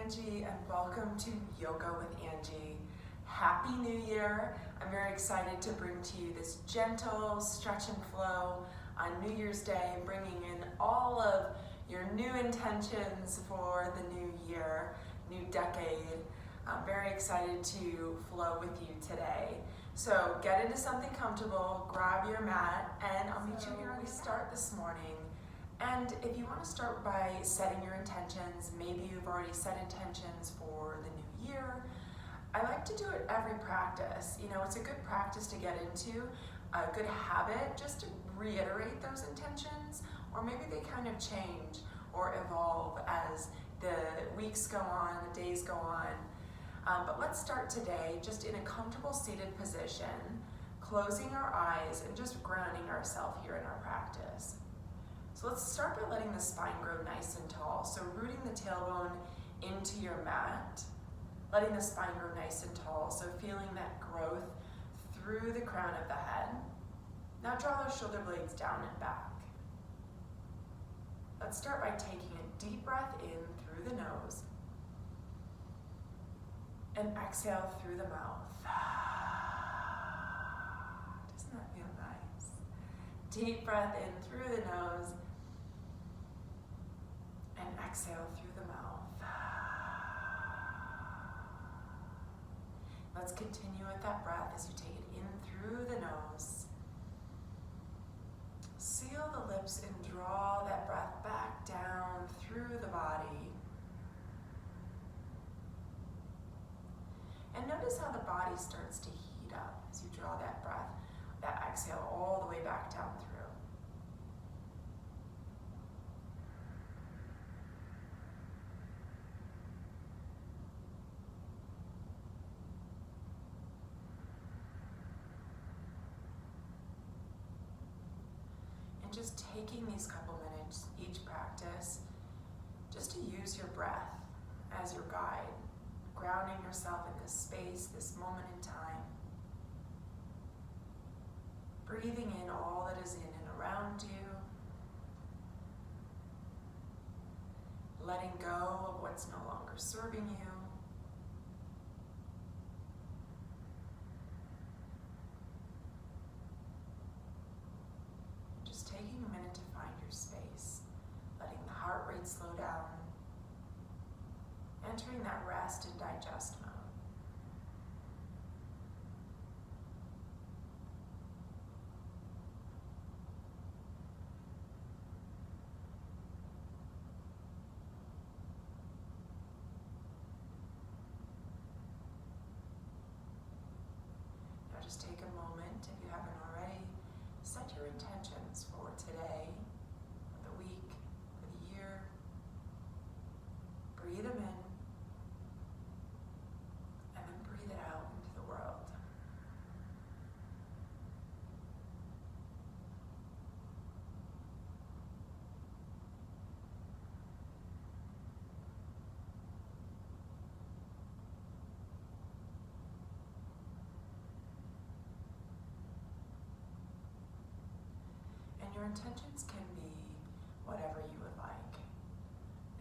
Angie and welcome to Yoga with Angie. Happy New Year. I'm very excited to bring to you this gentle stretch and flow on New Year's Day, bringing in all of your new intentions for the new year, new decade. I'm very excited to flow with you today. So get into something comfortable, grab your mat, and I'll meet you here when we start this morning. And if you want to start by setting your intentions, maybe you've already set intentions for the new year. I like to do it every practice. You know, it's a good practice to get into, a good habit just to reiterate those intentions, or maybe they kind of change or evolve as the weeks go on, the days go on. But let's start today just in a comfortable seated position, closing our eyes and just grounding ourselves here in our practice. So let's start by letting the spine grow nice and tall. So rooting the tailbone into your mat, letting the spine grow nice and tall. So feeling that growth through the crown of the head. Now draw those shoulder blades down and back. Let's start by taking a deep breath in through the nose and exhale through the mouth. Doesn't that feel nice? Deep breath in through the nose and exhale through the mouth. Let's continue with that breath as you take it in through the nose. Seal the lips and draw that breath back down through the body. And notice how the body starts to heat up as you draw that breath, that exhale all the way back down through. And just taking these couple minutes each practice just to use your breath as your guide, grounding yourself in this space, this moment in time. Breathing in all that is in and around you. Letting go of what's no longer serving you. Just taking a minute to find your space. Letting the heart rate slow down. Entering that rest and digest mode. Now just take a moment, if you haven't already, set your intentions for today, for the week, for the year. Breathe them in. Breathe it out into the world. And your intentions can be whatever you would like.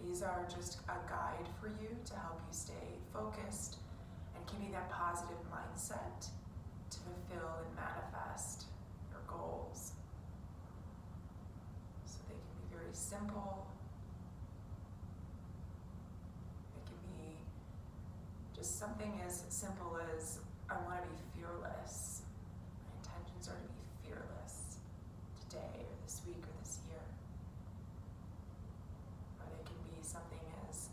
These are just a guide for you to help you stay focused and give you that positive mindset to fulfill and manifest your goals. So they can be very simple. It can be just something as simple as, I want to be fearless. My intentions are to be fearless today or this week or this year. Or they can be something as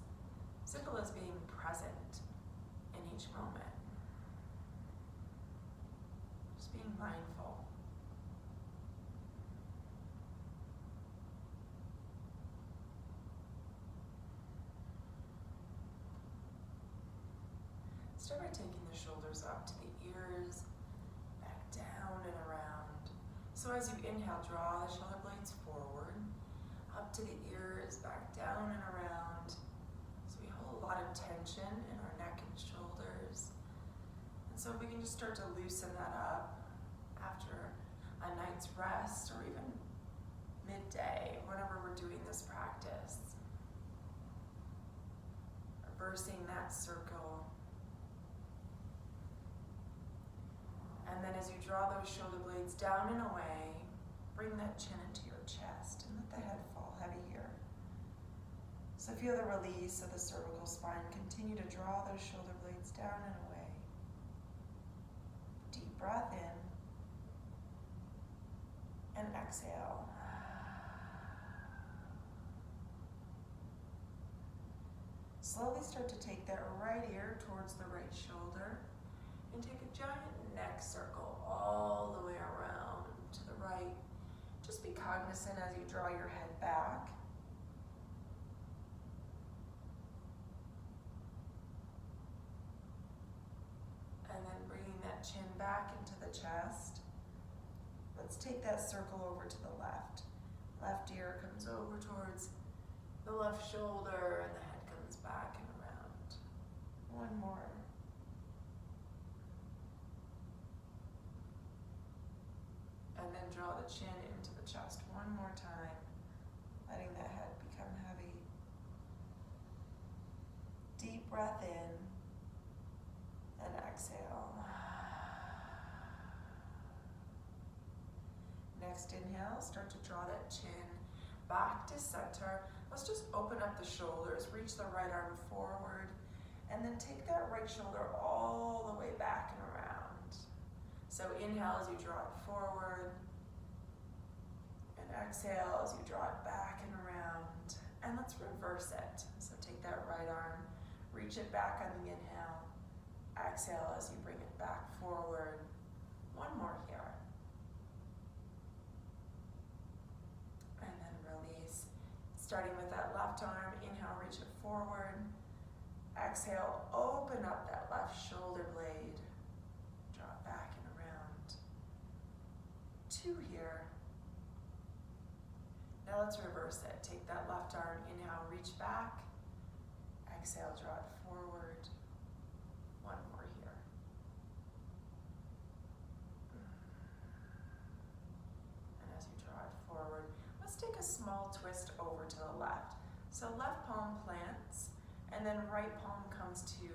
simple as being present in each moment. Just being mindful. Start by taking the shoulders up to the ears, back down and around. So as you inhale, draw the shoulder blades forward, up to the ears, back down and around. So we hold a lot of tension in our neck and shoulders. And so if we can just start to loosen that up after a night's rest or even midday, whenever we're doing this practice. reversing that circle. And then as you draw those shoulder blades down and away, bring that chin into your chest and let the head fall heavy here. So feel the release of the cervical spine. Continue to draw those shoulder blades down and away. Deep breath in and exhale. Slowly start to take that right ear towards the right shoulder and take a giant neck circle all the way around to the right. Just be cognizant as you draw your head back. And then bringing that chin back into the chest. Let's take that circle over to the left. Left ear comes over towards the left shoulder and the head comes back and around. One more. And then draw the chin into the chest one more time, letting the head become heavy. Deep breath in and exhale. Next inhale, start to draw that chin back to center. Let's just open up the shoulders, reach the right arm forward, and then take that right shoulder all the way back and around. So inhale as you draw it forward, and exhale as you draw it back and around. And let's reverse it. So take that right arm, reach it back on the inhale, exhale as you bring it back forward. One more here. And then release. Starting with that left arm, inhale, reach it forward. Exhale, open up that left shoulder blade. Draw it back and around. Two here. Now let's reverse it. Take that left arm, inhale, reach back. Exhale, draw it forward. One more here. And as you draw it forward, let's take a small twist over to the left. So left palm plants, and then right palm comes to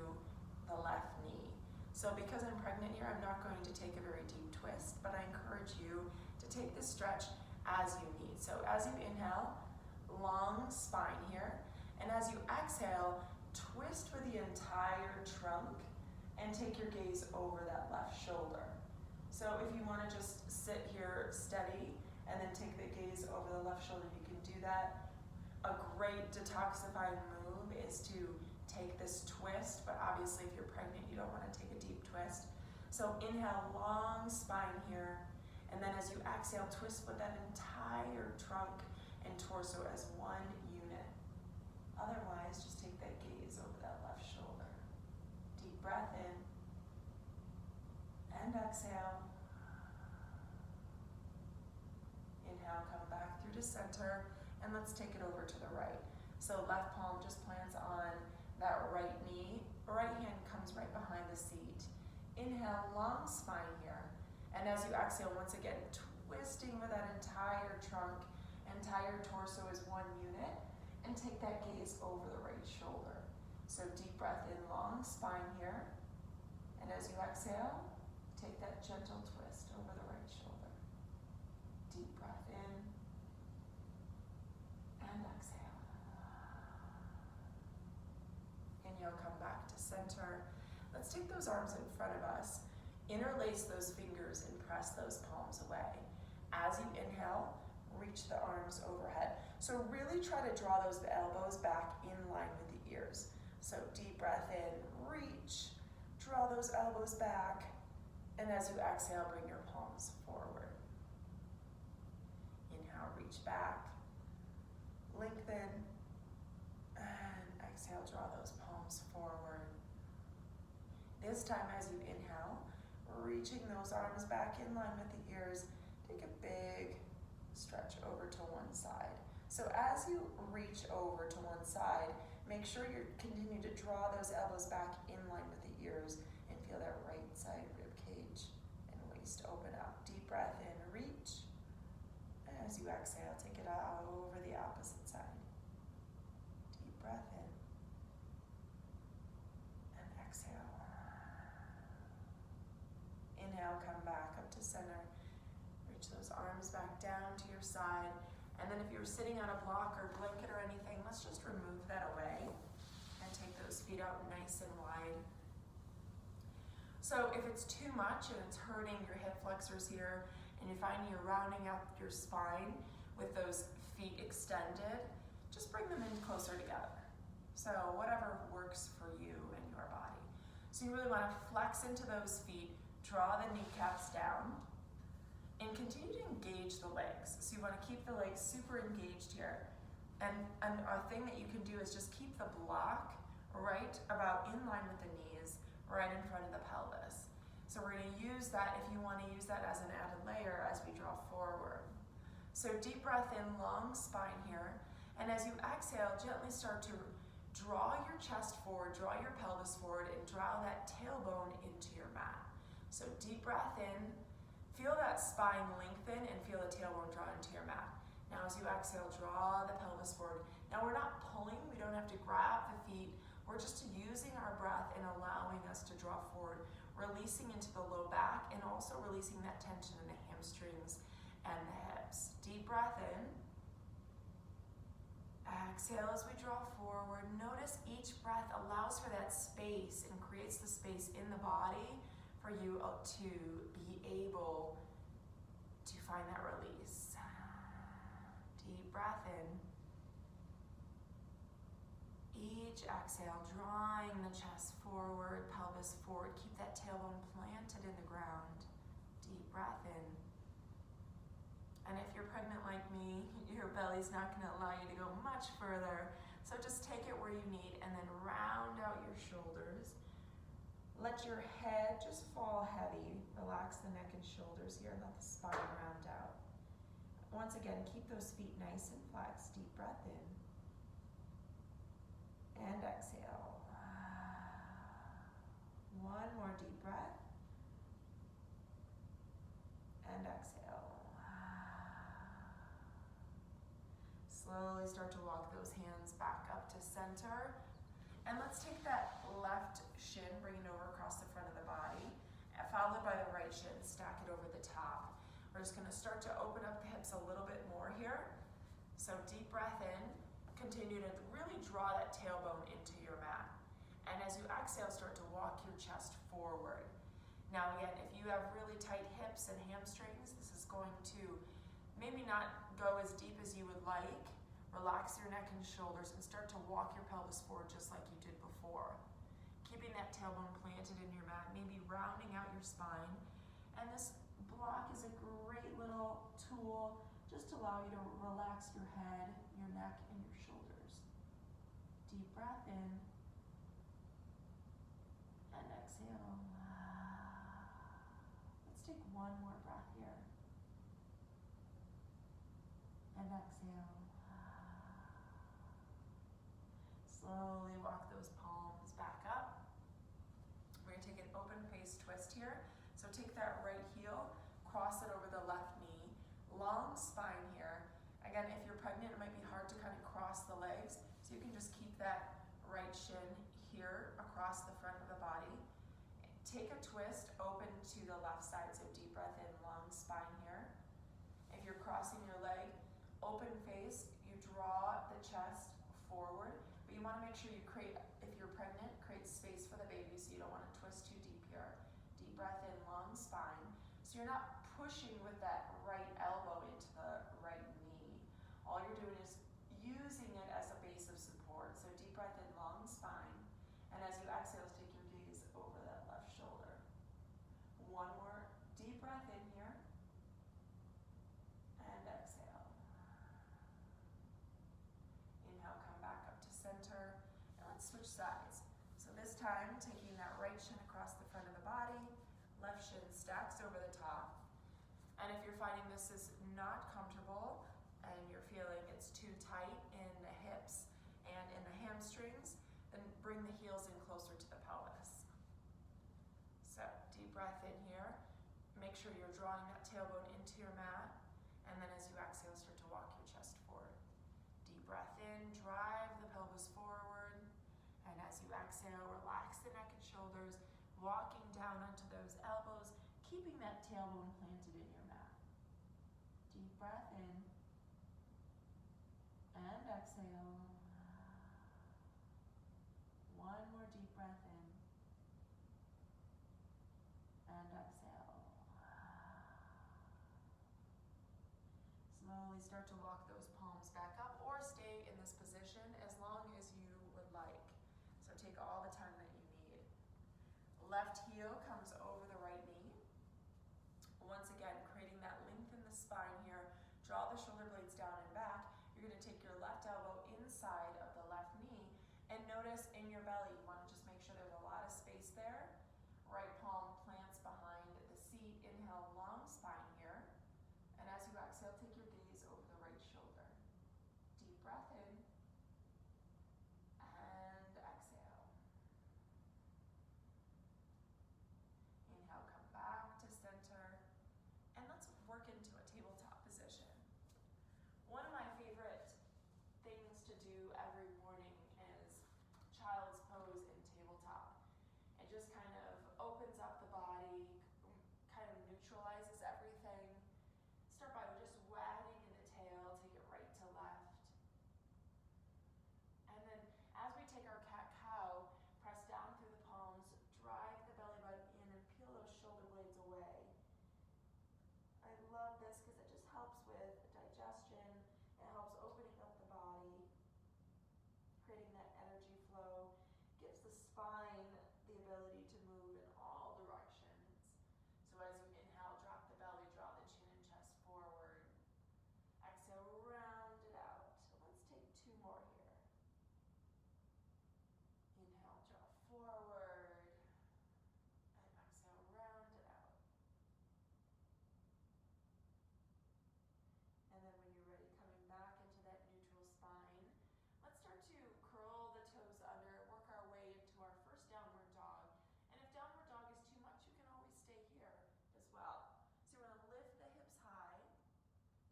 the left knee. So because I'm pregnant here, I'm not going to take a very deep twist, but I encourage you to take this stretch as you need. So as you inhale, long spine here, and as you exhale, twist with the entire trunk and take your gaze over that left shoulder. So if you want to just sit here steady and then take the gaze over the left shoulder, you can do that. A great detoxifying move is to take this twist, but obviously if you're pregnant, you don't want to take a deep twist. So inhale, long spine here, and then as you exhale, twist with that entire trunk and torso as one unit. Otherwise, just take that gaze over that left shoulder. Deep breath in and exhale. Inhale, come back through to center, and let's take it over to the right. So left palm just plants on that right knee. Right hand comes right behind the seat. Inhale, long spine here. And as you exhale, once again, twisting with that entire trunk, entire torso is one unit, and take that gaze over the right shoulder. So deep breath in, long spine here. And as you exhale, take that gentle twist over the right shoulder. Deep breath in and exhale. Inhale, come back to center. Let's take those arms in front of us. Interlace those fingers and press those palms away. As you inhale, reach the arms overhead. So really try to draw those elbows back in line with the ears. So deep breath in, reach, draw those elbows back, and as you exhale, bring your palms forward. Inhale, reach back, lengthen, and exhale, draw those palms forward. This time as you inhale, reaching those arms back in line with the ears, take a big stretch over to one side. So as you reach over to one side, make sure you continue to draw those elbows back in line with the ears and feel that right side rib cage and waist open up. Deep breath in, reach. And as you exhale, take it out over the opposite side. Deep breath in. those arms back down to your side. And then if you're sitting on a block or blanket or anything, let's just remove that away and take those feet out nice and wide. So if it's too much and it's hurting your hip flexors here, and you find you're rounding out your spine with those feet extended, just bring them in closer together. So whatever works for you and your body. So you really want to flex into those feet, draw the kneecaps down, and continue to engage the legs. So you want to keep the legs super engaged here. And a thing that you can do is just keep the block right about in line with the knees, right in front of the pelvis. So we're going to use that if you want to use that as an added layer as we draw forward. So deep breath in, long spine here. And as you exhale, gently start to draw your chest forward, draw your pelvis forward, and draw that tailbone into your mat. So deep breath in, feel that spine lengthen and feel the tailbone draw into your mat. Now as you exhale, draw the pelvis forward. Now we're not pulling, we don't have to grab the feet. We're just using our breath and allowing us to draw forward, releasing into the low back and also releasing that tension in the hamstrings and the hips. Deep breath in. Exhale as we draw forward. Notice each breath allows for that space and creates the space in the body for you to be able to find that release. Deep breath in. Each exhale, drawing the chest forward, pelvis forward. Keep that tailbone planted in the ground. Deep breath in. And if you're pregnant like me, your belly's not going to allow you to go much further. So just take it where you need and then round out your shoulders. Let your head just fall heavy. Relax the neck and shoulders here and let the spine round out. Once again, keep those feet nice and flexed. Deep breath in. And exhale. One more deep breath. And exhale. Slowly start to walk those hands back up to center. And let's take that left shin, bring it over across the front of the body, followed by the right shin, stack it over the top. We're just gonna start to open up the hips a little bit more here. So deep breath in, continue to really draw that tailbone into your mat. And as you exhale, start to walk your chest forward. Now again, if you have really tight hips and hamstrings, this is going to maybe not go as deep as you would like. Relax your neck and shoulders and start to walk your pelvis forward just like you did before. Keeping that tailbone planted in your mat, maybe rounding out your spine. And this block is a great little tool just to allow you to relax your head, your neck, and your shoulders. Deep breath in and exhale. Let's take one more breath here. And exhale. Slowly walk those palms back up. We're going to take an open face twist here. So take that right heel, cross it over the left knee. Long spine here. Again, if you're pregnant, it might be hard to kind of cross the legs. So you can just keep that right shin here across the front of the body. Take a twist, open to the left side. So deep breath in, long spine here. If you're crossing your leg, open face, you draw the chest forward, but you want to make sure you create, if you're pregnant, create space for the baby so you don't want to twist too deep here. Deep breath in, long spine. So you're not pushing with that right elbow into the right knee. All you're doing is using it as a base of support. So deep breath in, long spine. And as you exhale, take your gaze over that left shoulder. One more deep breath in here. And exhale. Inhale, come back up to center. And let's switch sides. So this time, taking that right shin across the front of the body, left shin stacks over the top. And if you're finding this is not comfortable and you're feeling it's too tight in the hips and in the hamstrings, then bring the heels in closer to the pelvis. So deep breath in here. Make sure you're drawing that tailbone into your mat. And then as you exhale, start to walk your chest forward. Deep breath in, drive the pelvis forward. And as you exhale, relax the neck and shoulders, walking down onto those elbows, keeping that tailbone planted in your mat. breath in and exhale. One more deep breath in and exhale. Slowly start to walk those palms back up or stay in this position as long as you would like. So take all the time that you need. Left heel comes over the right knee. Once again, creating that length in the spine here. Draw the shoulder blades down and back. You're going to take your left elbow inside of the left knee and notice in your belly, you want to just make sure there's a lot of space there. Right palm plants behind the seat. Inhale, long spine here. And as you exhale, take your gaze over the right shoulder. Deep breath in and exhale. Inhale, come back to center. And let's work into a tabletop position. One of my favorite things to do every morning is child's pose in tabletop. It just kind of opens up the body, kind of neutralizes everything. Start by just wagging in the tail, take it right to left. And then as we take our cat-cow, press down through the palms, drive the belly button in and peel those shoulder blades away. I love this because it just helps with digestion. It helps opening up the body, creating that energy flow, gives the spine the ability to move in all directions. So as you inhale, drop the belly, draw the chin and chest forward. Exhale, round it out. So let's take two more here. Inhale, draw forward. And exhale, round it out. And then when you're ready, coming back into that neutral spine, let's start to curl the toes under, work our way into our first downward dog. And if downward dog is too much, you can always stay here as well. So we're going to lift the hips high,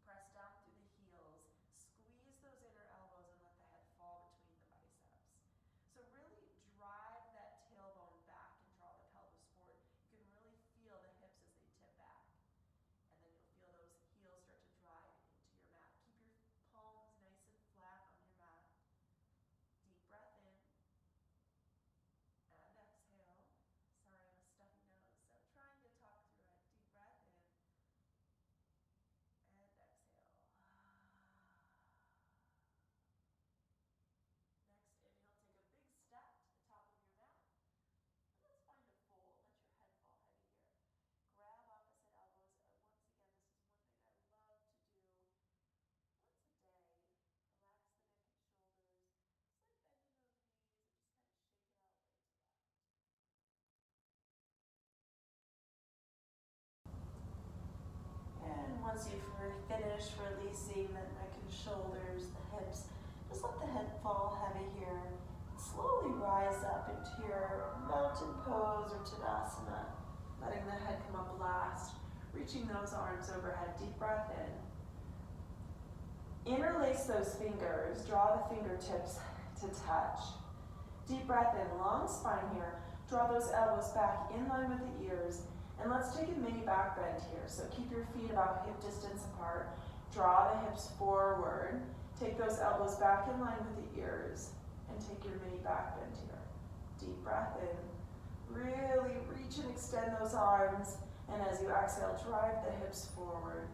press down through the heels, squeeze those inner elbows and let the head fall between the biceps. So really drive that tailbone back and draw the pelvis forward. You can really feel the hips as they tip back. And then you'll feel those heels start to drive into your mat. Keep your palms nice and flat on your mat. Deep breath in and exhale. Sorry, I have a stuffy nose, so trying to talk through it. Deep breath in and exhale. Next, inhale, take a big step to the top of your mat. And let's find a fold. Let your head fall heavy here. Grab opposite elbows. Once again, this is one thing I love to do once a day. Relax the neck and shoulders. It's like bending those knees and just kind of shake it out right to left. And once you've finished releasing the neck and shoulders, the hips, just let the head fall heavy here. Slowly rise up into your mountain pose or Tadasana, letting the head come up last, reaching those arms overhead. Deep breath in. Interlace those fingers, draw the fingertips to touch. Deep breath in, long spine here. Draw those elbows back in line with the ears. And let's take a mini back bend here. So keep your feet about hip distance apart. Draw the hips forward. Take those elbows back in line with the ears. And take your mini back bend here. Deep breath in. Really reach and extend those arms. And as you exhale, drive the hips forward.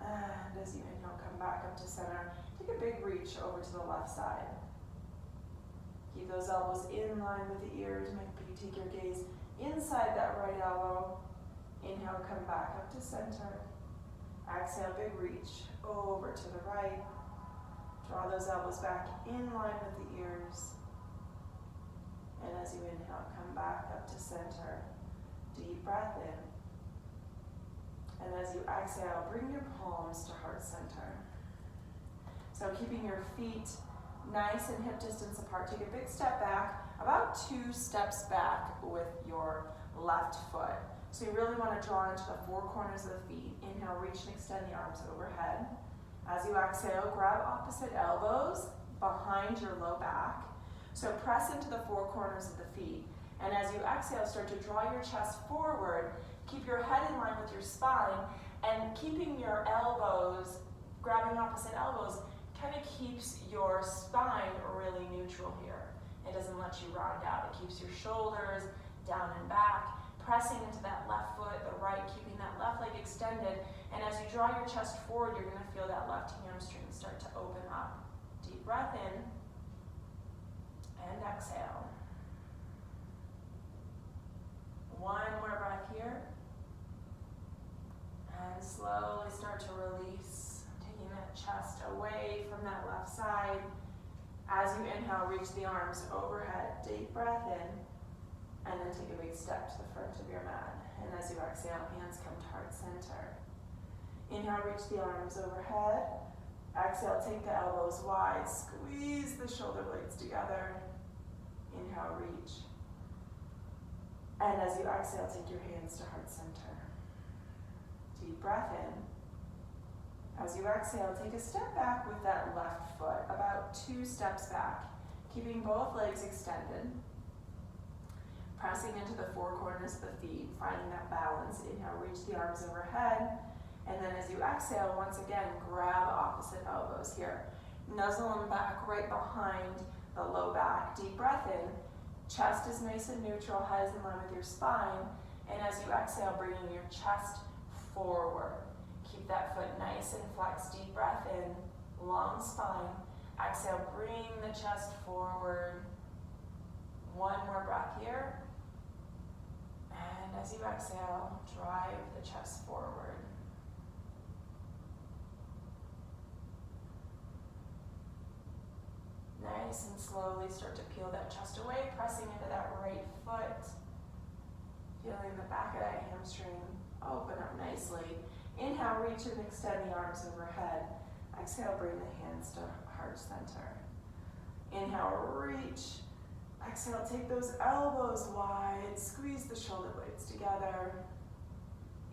And as you inhale, come back up to center. Take a big reach over to the left side. Keep those elbows in line with the ears. Make sure you take your gaze inside that right elbow. Inhale, come back up to center. Exhale, big reach over to the right. Draw those elbows back in line with the ears. And as you inhale, come back up to center. Deep breath in. And as you exhale, bring your palms to heart center. So keeping your feet nice and hip distance apart. Take a big step back, about 2 steps back with your left foot. So you really want to draw into the 4 corners of the feet. Inhale, reach and extend the arms overhead. As you exhale, grab opposite elbows behind your low back. So press into the 4 corners of the feet. And as you exhale, start to draw your chest forward. Keep your head in line with your spine And keeping your elbows, grabbing opposite elbows, kind of keeps your spine really neutral here. It doesn't let you round out. It keeps your shoulders down and back, pressing into that left foot, the right, keeping that left leg extended. And as you draw your chest forward, you're going to feel that left hamstring start to open up. Deep breath in and exhale. One more breath here. And slowly start to release, taking that chest away from that left side. As you inhale, reach the arms overhead. Deep breath in. And then take a big step to the front of your mat. And as you exhale, hands come to heart center. Inhale, reach the arms overhead. Exhale, take the elbows wide. Squeeze the shoulder blades together. Inhale, reach. And as you exhale, take your hands to heart center. Deep breath in. As you exhale, take a step back with that left foot, about 2 steps back, keeping both legs extended. Pressing into the 4 corners of the feet, finding that balance. Inhale, reach the arms overhead. And then as you exhale, once again, grab opposite elbows here. Nuzzle them back right behind the low back. Deep breath in. Chest is nice and neutral, head is in line with your spine. And as you exhale, bringing your chest forward. Keep that foot nice and flexed. Deep breath in, long spine. Exhale, bring the chest forward. One more breath here. And as you exhale, drive the chest forward. Nice and slowly start to peel that chest away, pressing into that right foot. Feeling the back of that hamstring open up nicely. Inhale, reach and extend the arms overhead. Exhale, bring the hands to heart center. Inhale, reach. Exhale, take those elbows wide. Squeeze the shoulder blades together.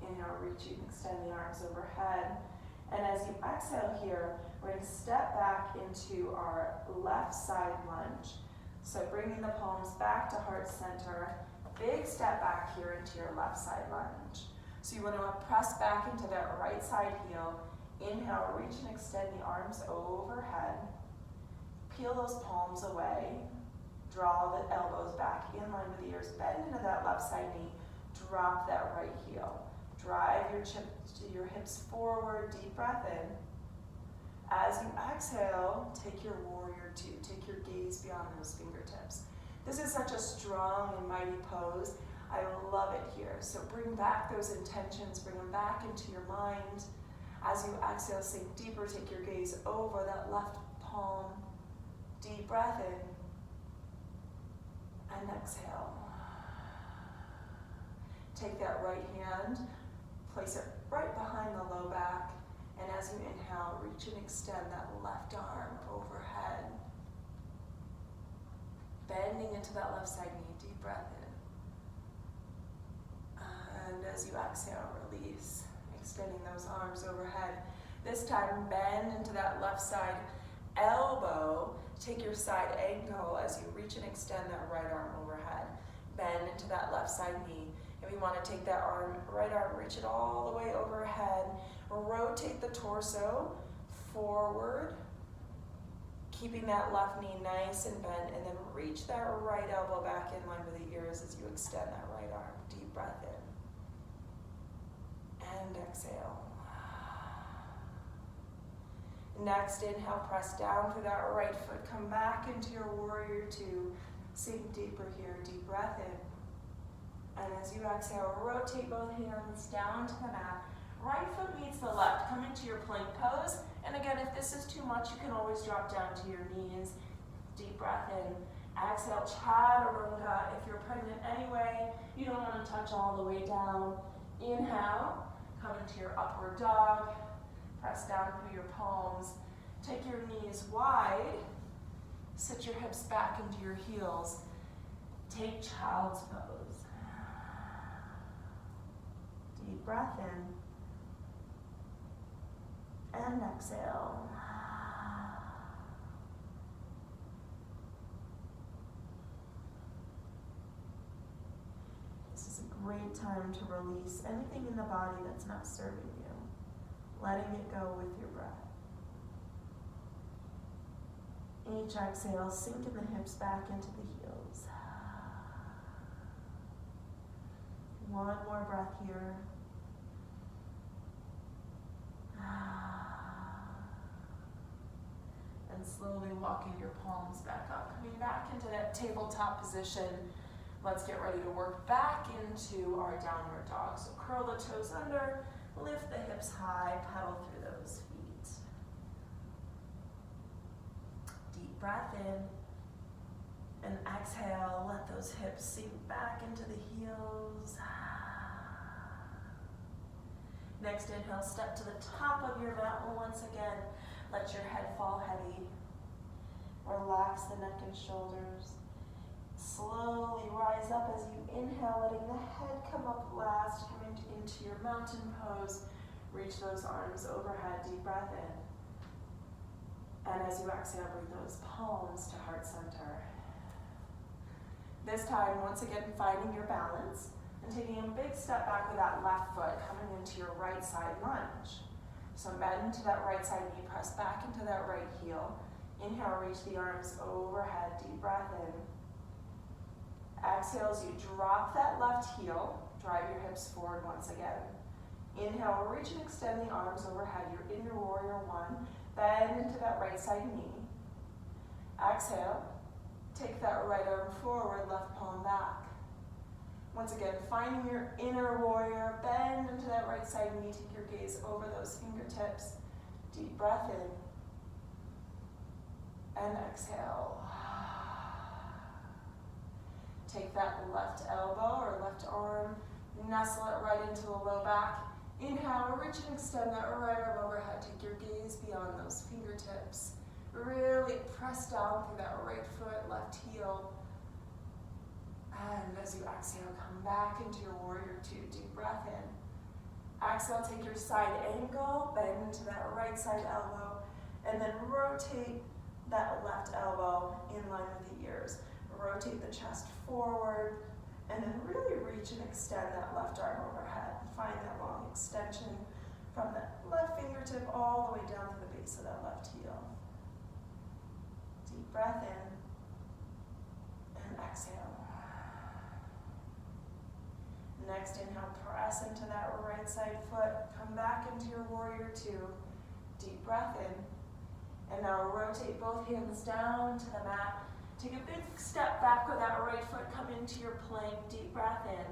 Inhale, reach and extend the arms overhead. And as you exhale here, we're going to step back into our left side lunge. So bringing the palms back to heart center. Big step back here into your left side lunge. So you want to press back into that right side heel. Inhale, reach and extend the arms overhead. Peel those palms away. Draw the elbows back in line with the ears. Bend into that left side knee. Drop that right heel. Drive your hips forward. Deep breath in. As you exhale, take your warrior 2. Take your gaze beyond those fingertips. This is such a strong and mighty pose. I love it here. So bring back those intentions, bring them back into your mind. As you exhale, sink deeper, take your gaze over that left palm. Deep breath in. And exhale. Take that right hand, place it right behind the low back. And as you inhale, reach and extend that left arm overhead. Bending into that left side knee, deep breath in. And as you exhale, release, extending those arms overhead. This time, bend into that left side elbow. Take your side ankle as you reach and extend that right arm overhead. Bend into that left side knee. And we want to take that right arm, reach it all the way overhead. Rotate the torso forward. Keeping that left knee nice and bent, and then reach that right elbow back in line with the ears as you extend that right arm. Deep breath in. And exhale. Next, inhale, press down through that right foot. Come back into your warrior 2. Sink deeper here. Deep breath in. And as you exhale, rotate both hands down to the mat. Right foot meets the left. Come into your plank pose. And again, if this is too much, you can always drop down to your knees. Deep breath in. Exhale, chaturanga. If you're pregnant anyway, you don't want to touch all the way down. Inhale, come into your upward dog. Press down through your palms. Take your knees wide. Sit your hips back into your heels. Take child's pose. Deep breath in. And exhale. This is a great time to release anything in the body that's not serving you. letting it go with your breath. Each exhale, sinking the hips back into the heels. One more breath here. And slowly walking your palms back up, coming back into that tabletop position. Let's get ready to work back into our downward dog. So curl the toes under, lift the hips high, pedal through those feet. Deep breath in, and exhale, let those hips sink back into the heels. Next inhale, step to the top of your mat once again. Let your head fall heavy. Relax the neck and shoulders. Slowly rise up as you inhale, letting the head come up last, coming into your mountain pose. Reach those arms overhead, deep breath in. And as you exhale, bring those palms to heart center. This time, once again, finding your balance and taking a big step back with that left foot, coming into your right side lunge. So bend to that right side knee, press back into that right heel. Inhale, reach the arms overhead, deep breath in. Exhale as you drop that left heel, drive your hips forward once again. Inhale, reach and extend the arms overhead. You're in your warrior one. Bend into that right side knee. Exhale, take that right arm forward, left palm back. Once again, finding your inner warrior, bend into that right side knee, take your gaze over those fingertips. Deep breath in. And exhale. Take that left elbow or left arm, nestle it right into the low back. Inhale, reach and extend that right arm overhead. Take your gaze beyond those fingertips. Really press down through that right foot, left heel. And as you exhale, come back into your warrior two. Deep breath in. Exhale, take your side angle, bend into that right side elbow, and then rotate that left elbow in line with the ears. Rotate the chest forward, and then really reach and extend that left arm overhead. Find that long extension from that left fingertip all the way down to the base of that left heel. Deep breath in, and exhale. Next inhale, press into that right side foot. Come back into your warrior two. Deep breath in. And now rotate both hands down to the mat. Take a big step back with that right foot. Come into your plank. Deep breath in.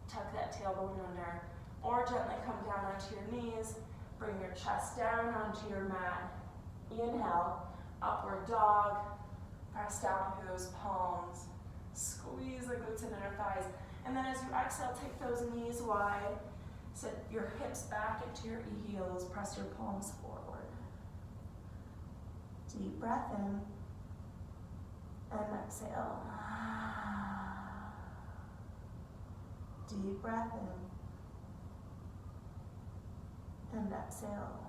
Tuck that tailbone under. Or gently come down onto your knees. Bring your chest down onto your mat. Inhale, upward dog. Press down through those palms. Squeeze the glutes and inner thighs. And then as you exhale, take those knees wide. Sit your hips back into your heels. Press your palms forward. Deep breath in. And exhale. Deep breath in. And exhale.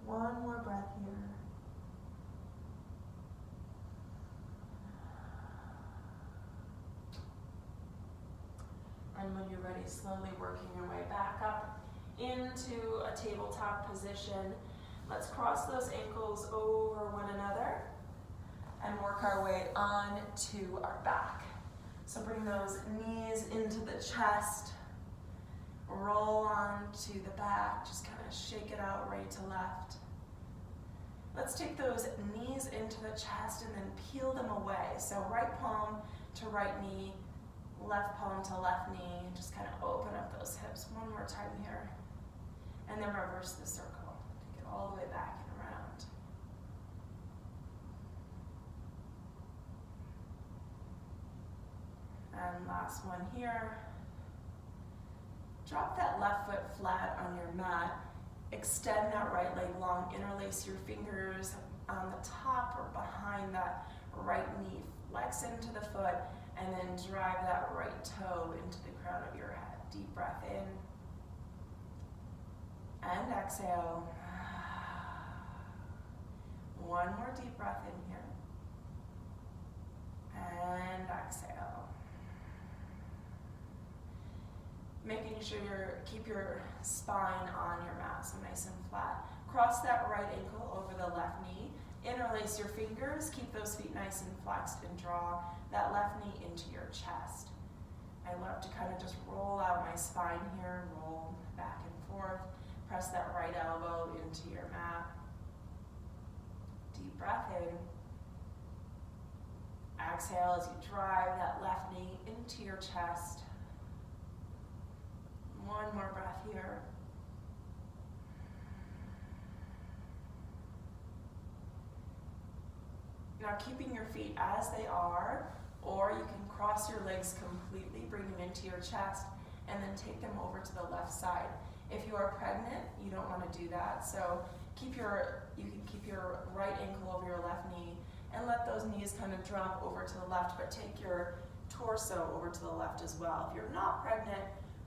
One more breath here. And when you're ready, slowly working your way back up into a tabletop position. Let's cross those ankles over one another and work our way on to our back. So bring those knees into the chest, roll on to the back, just kind of shake it out right to left. Let's take those knees into the chest and then peel them away. So right palm to right knee, left palm to left knee, and just kind of open up those hips one more time here. And then reverse the circle. Take it all the way back and around. And last one here. Drop that left foot flat on your mat. Extend that right leg long. Interlace your fingers on the top or behind that right knee. Flex into the foot and then drive that right toe into the crown of your head. Deep breath in. And exhale. One more deep breath in here. And exhale. Making sure keep your spine on your mat, so nice and flat. Cross that right ankle over the left knee. Interlace your fingers, keep those feet nice and flexed, and draw that left knee into your chest. I love to kind of just roll out my spine here, roll back and forth. Press that right elbow into your mat. Deep breath in. Exhale as you drive that left knee into your chest. One more breath here. Now keeping your feet as they are, or you can cross your legs completely, bring them into your chest, and then take them over to the left side. If you are pregnant, you don't want to do that, so you can keep your right ankle over your left knee and let those knees kind of drop over to the left, but take your torso over to the left as well. If you're not pregnant,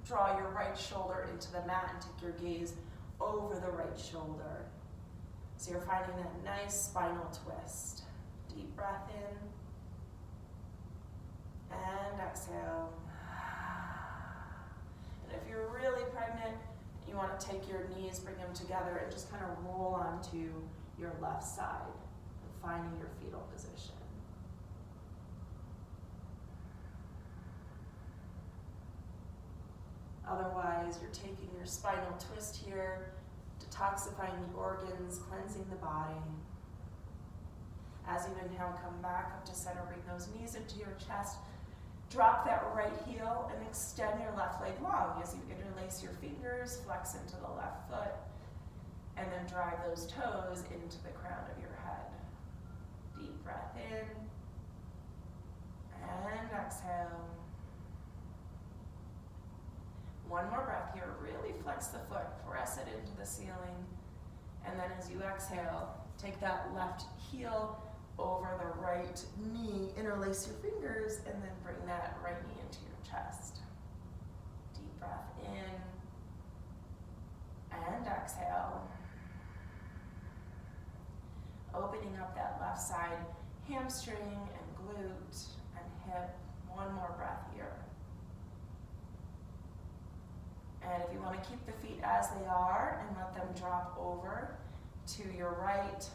draw your right shoulder into the mat and take your gaze over the right shoulder. So you're finding that nice spinal twist. Deep breath in and exhale. And if you're really pregnant, you want to take your knees, bring them together, and just kind of roll onto your left side, finding your fetal position. Otherwise, you're taking your spinal twist here, detoxifying the organs, cleansing the body. As you inhale, come back up to center, bring those knees into your chest. Drop that right heel and extend your left leg long as you interlace your fingers, flex into the left foot, and then drive those toes into the crown of your head. Deep breath in and exhale. One more breath here. Really flex the foot, press it into the ceiling, and then as you exhale, take that left heel over the right knee, interlace your fingers, and then bring that right knee into your chest. Deep breath in and exhale. Opening up that left side hamstring and glute and hip. One more breath here. And if you want to keep the feet as they are and let them drop over to your right,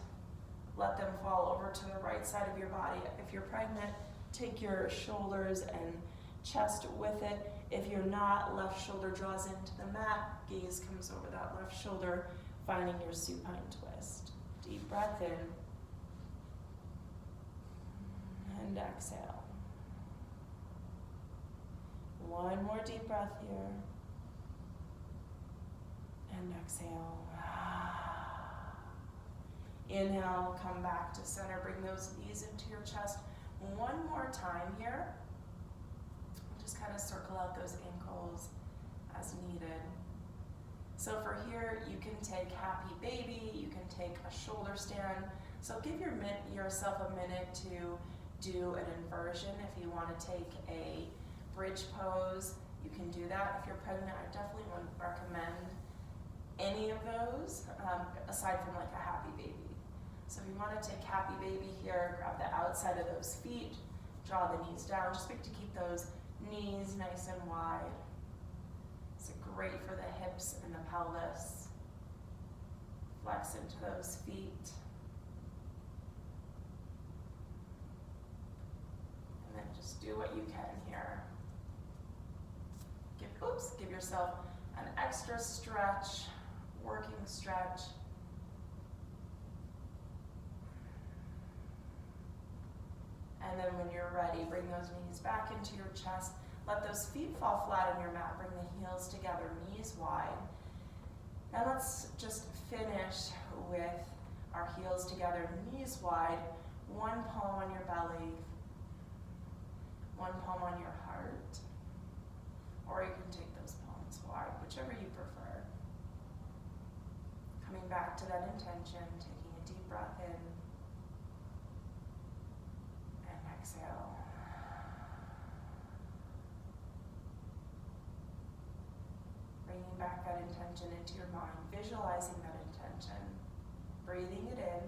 let them fall over to the right side of your body. If you're pregnant, take your shoulders and chest with it. If you're not, left shoulder draws into the mat, gaze comes over that left shoulder, finding your supine twist. Deep breath in and exhale. One more deep breath here and exhale. Inhale, come back to center, bring those knees into your chest. One more time here. Just kind of circle out those ankles as needed. So for here, you can take happy baby, you can take a shoulder stand. So give yourself a minute to do an inversion. If you want to take a bridge pose, you can do that. If you're pregnant, I definitely wouldn't recommend any of those, aside from like a happy baby. So if you want to take happy baby here, grab the outside of those feet, draw the knees down. Just make to keep those knees nice and wide. It's great for the hips and the pelvis. Flex into those feet. And then just do what you can here. Give yourself an extra stretch, working stretch. And then when you're ready, bring those knees back into your chest. Let those feet fall flat on your mat. Bring the heels together, knees wide. Now let's just finish with our heels together, knees wide. One palm on your belly, one palm on your heart. Or you can take those palms wide, whichever you prefer. Coming back to that intention, taking a deep breath in and exhale. Bringing back that intention into your mind, visualizing that intention, breathing it in,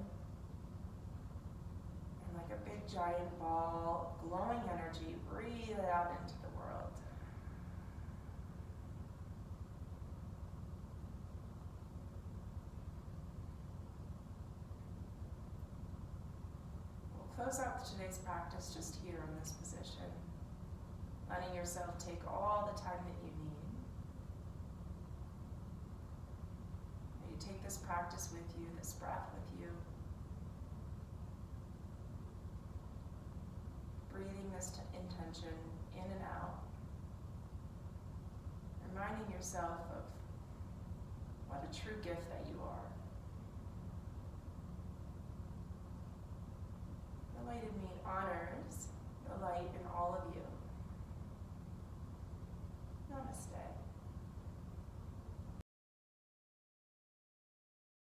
and like a big giant ball, glowing energy, breathe it out into the world. close out today's practice just here in this position, letting yourself take all the time that you need. May you take this practice with you, this breath with you. Breathing this intention in and out. Reminding yourself of what a true gift that you are. Elated, honored